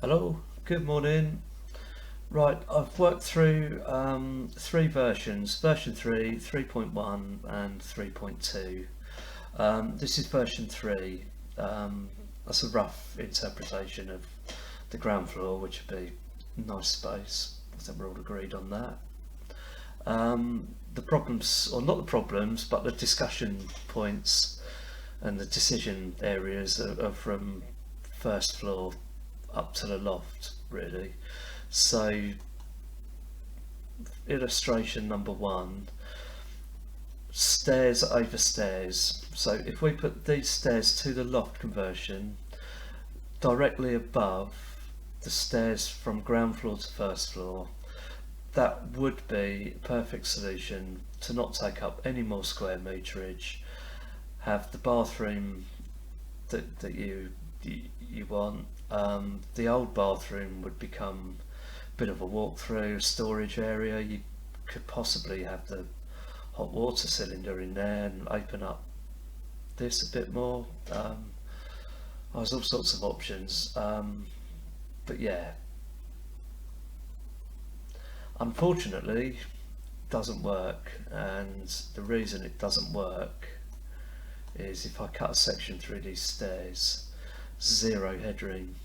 Hello, good morning. Right, I've worked through three versions, version 3, 3.1 and 3.2. This is version 3. That's a rough interpretation of the ground floor, which would be nice space. I think we're all agreed on that. The problems, or not the problems, but the discussion points and the decision areas are from first floor up to the loft, really. So, illustration number 1, stairs over stairs. So if we put these stairs to the loft conversion directly above the stairs from ground floor to first floor, that would be a perfect solution to not take up any more square meterage, have the bathroom that you want. The old bathroom would become a bit of a walk-through storage area. You could possibly have the hot water cylinder in there and open up this a bit more. There's all sorts of options, but yeah, unfortunately, it doesn't work. And the reason it doesn't work is if I cut a section through these stairs, zero headroom.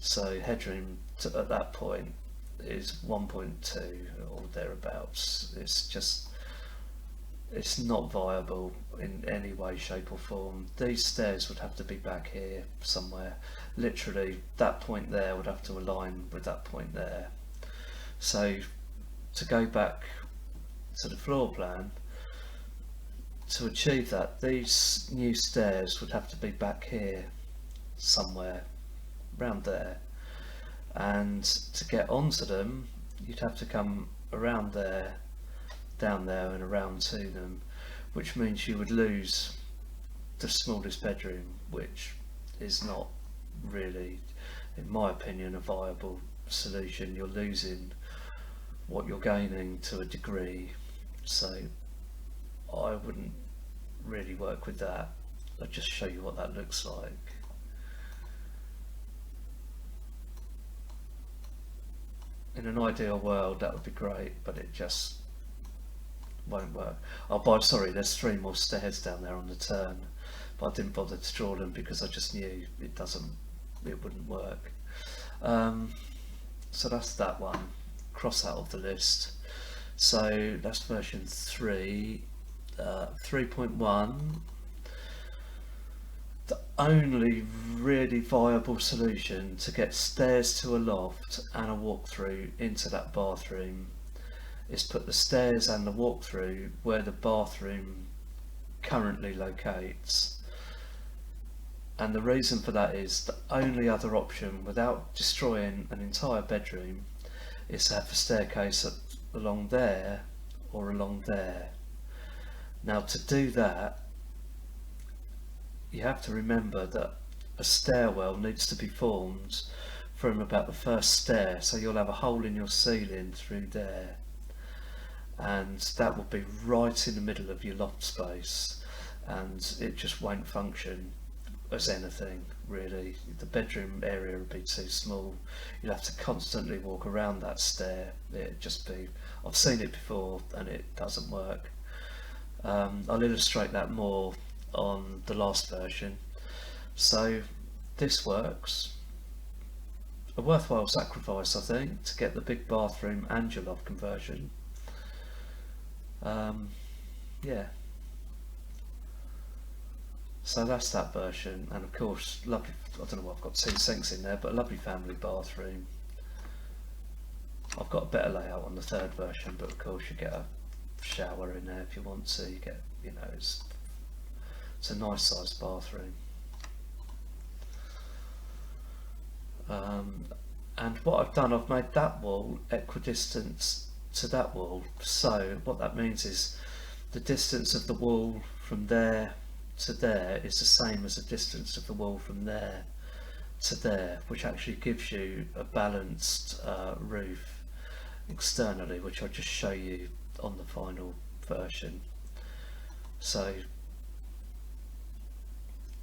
So headroom at that point is 1.2 or thereabouts. It's not viable in any way, shape or form. These stairs would have to be back here somewhere. Literally, that point there would have to align with that point there. So to go back to the floor plan, to achieve that, these new stairs would have to be back here somewhere, around there. And to get onto them, you'd have to come around there, down there and around to them, which means you would lose the smallest bedroom, which is not really, in my opinion, a viable solution. You're losing what you're gaining to a degree, so I wouldn't really work with that. I'll just show you what that looks like. In an ideal world that would be great, but it just won't work. Sorry, there's 3 more stairs down there on the turn, but I didn't bother to draw them because I just knew it wouldn't work. So that's that one, cross out of the list. So that's version 3. 3.1, the only really viable solution to get stairs to a loft and a walk-through into that bathroom is put the stairs and the walk-through where the bathroom currently locates. And the reason for that is the only other option without destroying an entire bedroom is to have a staircase along there or along there. Now, to do that, you have to remember that a stairwell needs to be formed from about the first stair, so you'll have a hole in your ceiling through there, and that will be right in the middle of your loft space, and it just won't function as anything really. The bedroom area would be too small. You'd have to constantly walk around that stair. It'd just be, I've seen it before and it doesn't work. I'll illustrate that more on the last version. So this works. A worthwhile sacrifice, I think, to get the big bathroom and your loft conversion. Yeah. So that's that version, and of course, lovely. I don't know why I've got 2 sinks in there, but a lovely family bathroom. I've got a better layout on the 3rd version, but of course you get a shower in there if you want to. You get, it's a nice sized bathroom. And what I've done, I've made that wall equidistant to that wall. So what that means is the distance of the wall from there to there is the same as the distance of the wall from there to there, which actually gives you a balanced roof externally, which I'll just show you on the final version. So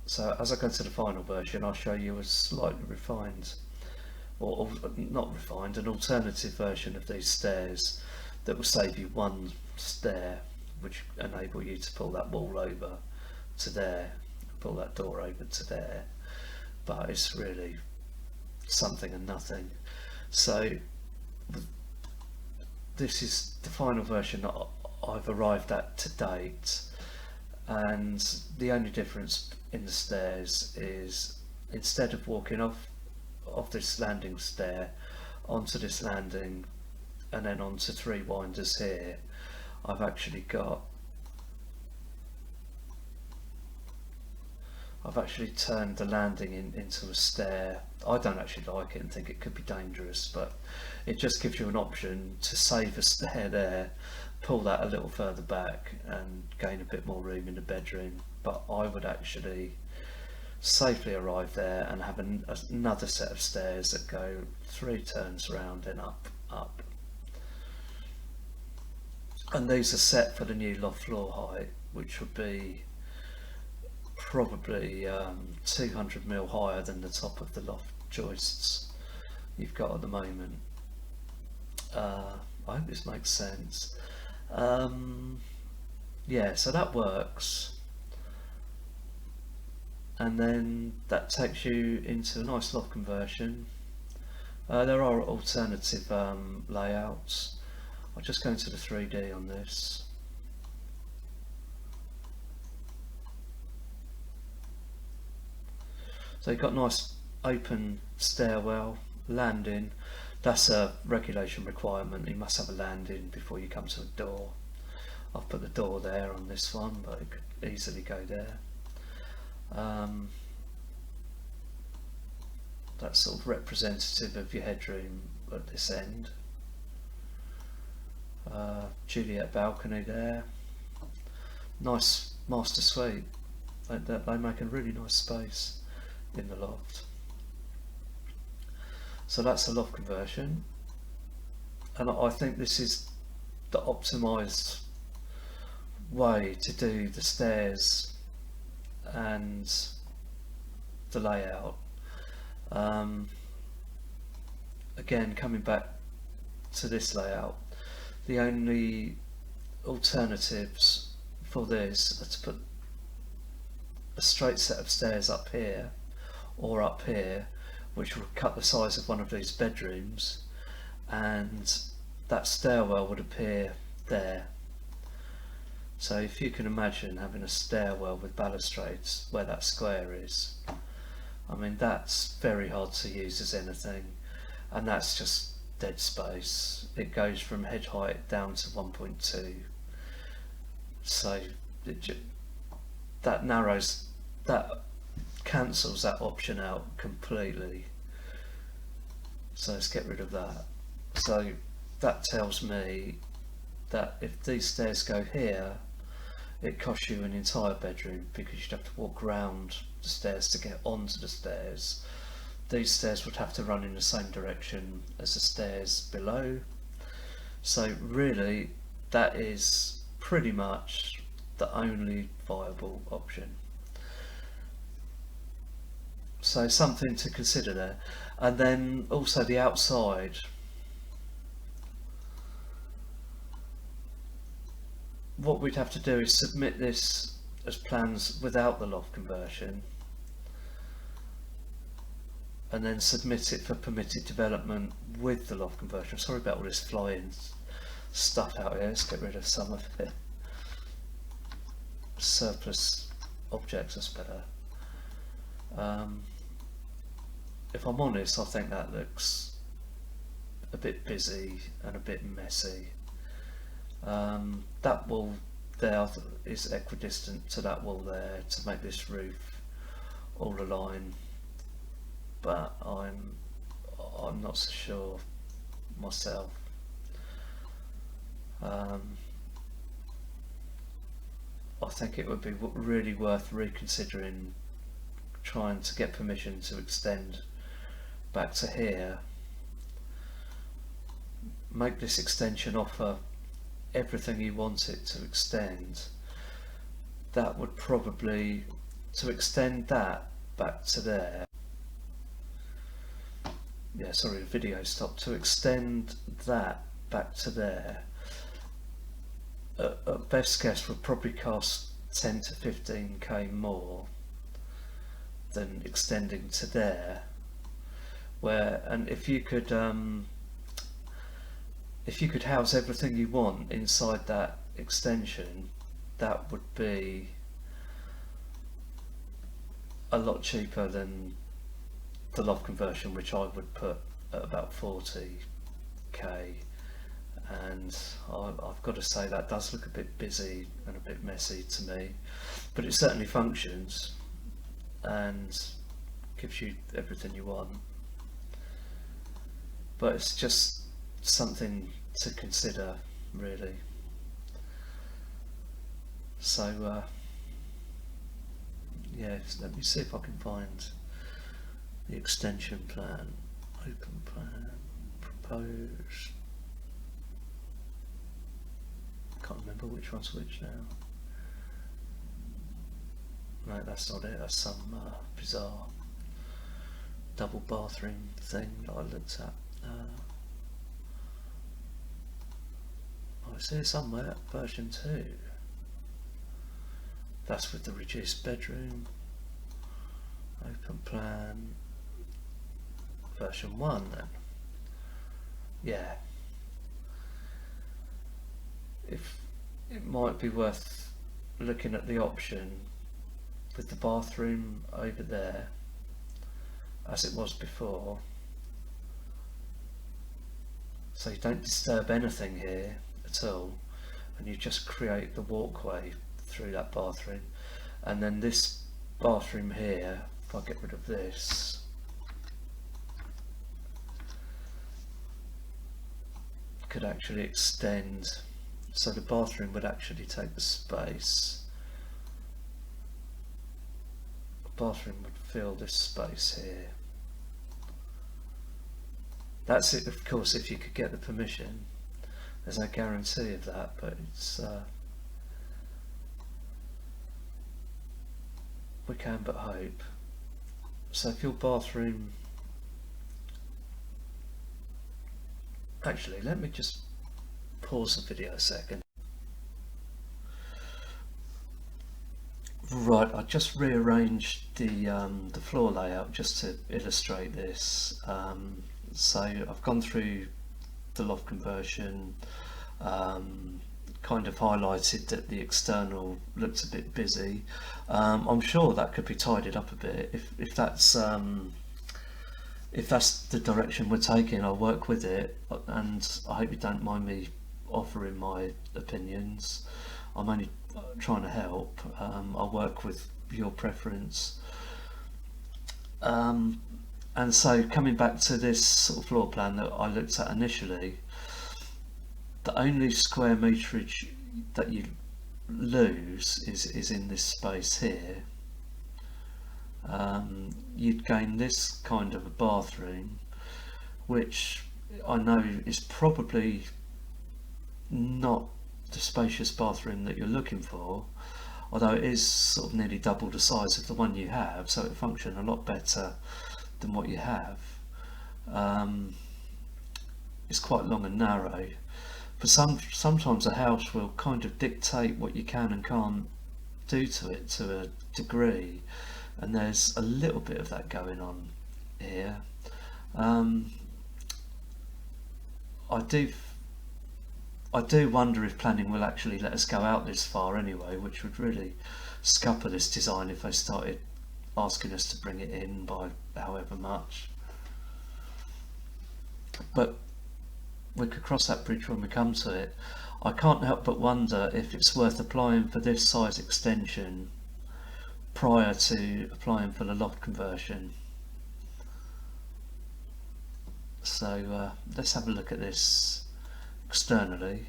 So as I go to the final version, I'll show you a slightly refined, or not refined, an alternative version of these stairs that will save you one stair, which enable you to pull that wall over to there, pull that door over to there. But it's really something and nothing. So this is the final version that I've arrived at to date, and the only difference in the stairs is, instead of walking off this landing stair onto this landing and then onto 3 winders here, I've actually turned the landing into a stair. I don't actually like it and think it could be dangerous, but it just gives you an option to save a stair there, pull that a little further back and gain a bit more room in the bedroom. But I would actually safely arrive there and have another set of stairs that go 3 turns round and up. And these are set for the new loft floor height, which would be probably 200mm higher than the top of the loft joists you've got at the moment. I hope this makes sense. Yeah, so that works, and then that takes you into a nice loft conversion. There are alternative layouts. I'll just go into the 3D on this. So you've got nice open stairwell, landing. That's a regulation requirement. You must have a landing before you come to a door. I've put the door there on this one, but it could easily go there. That's sort of representative of your headroom at this end. Juliet balcony there. Nice master suite. They make a really nice space in the loft. So that's a loft conversion, and I think this is the optimised way to do the stairs and the layout. Again, coming back to this layout, the only alternatives for this are to put a straight set of stairs up here or up here, which will cut the size of one of these bedrooms, and that stairwell would appear there. So if you can imagine having a stairwell with balustrades where that square is, I mean, that's very hard to use as anything, and that's just dead space. It goes from head height down to 1.2, so that cancels that option out completely. So let's get rid of that. So that tells me that if these stairs go here, it costs you an entire bedroom, because you'd have to walk round the stairs to get onto the stairs. These stairs would have to run in the same direction as the stairs below. So really, that is pretty much the only viable option. So something to consider there. And then also the outside. What we'd have to do is submit this as plans without the loft conversion, and then submit it for permitted development with the loft conversion. Sorry about all this flying stuff out here. Let's get rid of some of it. Surplus objects, that's better. If I'm honest, I think that looks a bit busy and a bit messy. That wall there is equidistant to that wall there to make this roof all align, but I'm not so sure myself. I think it would be really worth reconsidering trying to get permission to extend back to here. Make this extension offer everything you want it to extend. That would probably to extend that back to there, yeah, sorry, the video stopped. To extend that back to there, at best guess would probably cost 10 to 15k more than extending to there. Where, and if you could house everything you want inside that extension, that would be a lot cheaper than the loft conversion, which I would put at about 40k. And I've got to say that does look a bit busy and a bit messy to me, but it certainly functions and gives you everything you want. But it's just something to consider, really. So yeah, let me see if I can find the extension plan. Open plan, proposed. Can't remember which one's which now. No, that's not it. That's some bizarre double bathroom thing that I looked at. Oh, it's here somewhere. Version 2. That's with the reduced bedroom. Open plan. Version 1 then. Yeah. If it might be worth looking at the option with the bathroom over there as it was before, so you don't disturb anything here at all, and you just create the walkway through that bathroom. And then this bathroom here, if I get rid of this, could actually extend, so the bathroom would actually take the space. The bathroom would fill this space here. That's it, of course, if you could get the permission. There's no guarantee of that, but it's we can but hope. So if your bathroom, actually, let me just pause the video a second. Right, I just rearranged the floor layout just to illustrate this. So I've gone through the loft conversion, kind of highlighted that the external looks a bit busy. I'm sure that could be tidied up a bit if that's the direction we're taking. I'll work with it, and I hope you don't mind me offering my opinions. I'm only trying to help. I'll work with your preference. And so coming back to this sort of floor plan that I looked at initially, the only square meterage that you lose is in this space here. You'd gain this kind of a bathroom, which I know is probably not the spacious bathroom that you're looking for, although it is sort of nearly double the size of the one you have, so it functions a lot better than what you have. It's quite long and narrow, but sometimes a house will kind of dictate what you can and can't do to it to a degree, and there's a little bit of that going on here. I do wonder if planning will actually let us go out this far anyway, which would really scupper this design if they started asking us to bring it in by however much. But we could cross that bridge when we come to it. I can't help but wonder if it's worth applying for this size extension prior to applying for the loft conversion. So let's have a look at this externally.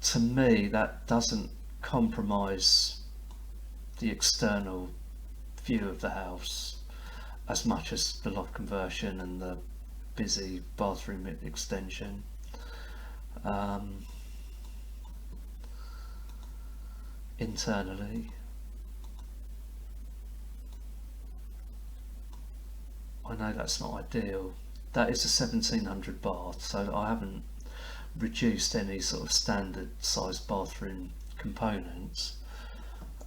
To me, that doesn't compromise the external view of the house as much as the loft conversion and the busy bathroom extension. Internally, I know that's not ideal. That is a 1700 bath, so I haven't reduced any sort of standard size bathroom components.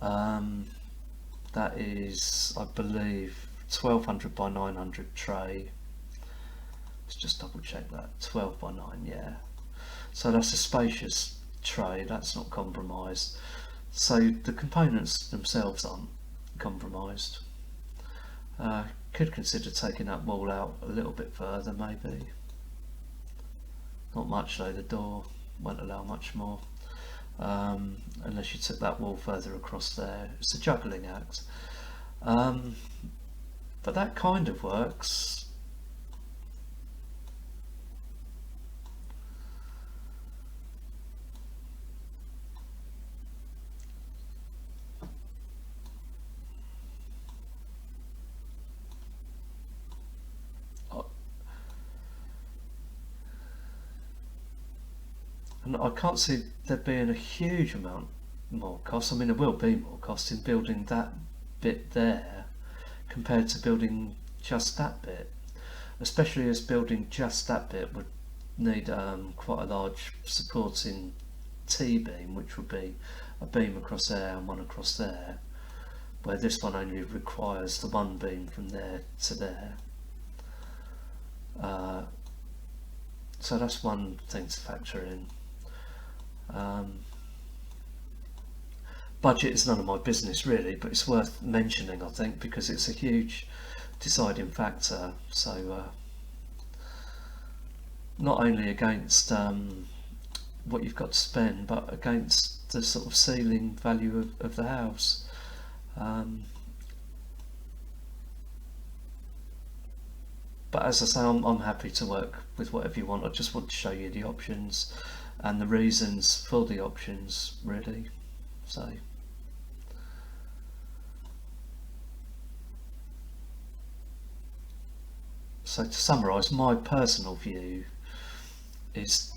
That is, I believe, 1200 by 900 tray. Let's just double check that. 12 by 9, yeah. So that's a spacious tray, that's not compromised. So the components themselves aren't compromised. Could consider taking that wall out a little bit further, maybe. Not much though, the door won't allow much more. Unless you took that wall further across there. It's a juggling act. But that kind of works. And I can't see there being a huge amount more cost. I mean, there will be more cost in building that bit there compared to building just that bit, especially as building just that bit would need quite a large supporting T-beam, which would be a beam across there and one across there, where this one only requires the one beam from there to there. So that's one thing to factor in. Budget is none of my business really, but it's worth mentioning, I think, because it's a huge deciding factor. So not only against what you've got to spend, but against the sort of ceiling value of the house. But as I say, I'm happy to work with whatever you want. I just want to show you the options and the reasons for the options, really. So to summarise, my personal view is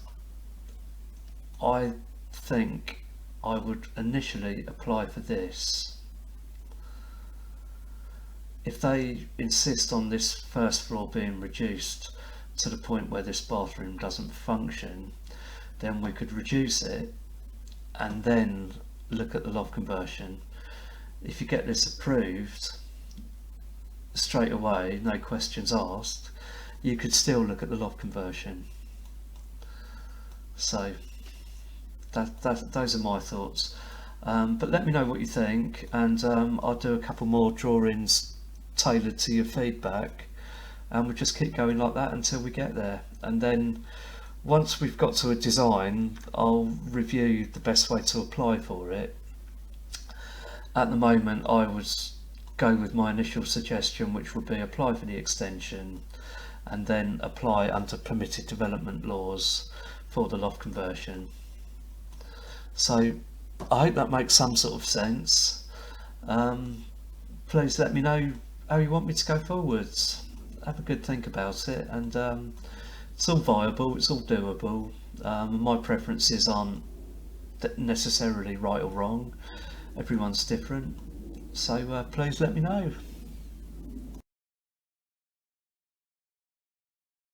I think I would initially apply for this. If they insist on this first floor being reduced to the point where this bathroom doesn't function, then we could reduce it and then look at the loft conversion. If you get this approved straight away, no questions asked, you could still look at the loft conversion. So those are my thoughts. But let me know what you think, and I'll do a couple more drawings tailored to your feedback, and we'll just keep going like that until we get there. And then once we've got to a design, I'll review the best way to apply for it. At the moment, I would go with my initial suggestion, which would be apply for the extension and then apply under permitted development laws for the loft conversion. So I hope that makes some sort of sense. Please let me know how you want me to go forwards. Have a good think about it, and it's all viable, it's all doable. My preferences aren't necessarily right or wrong, everyone's different, so please let me know.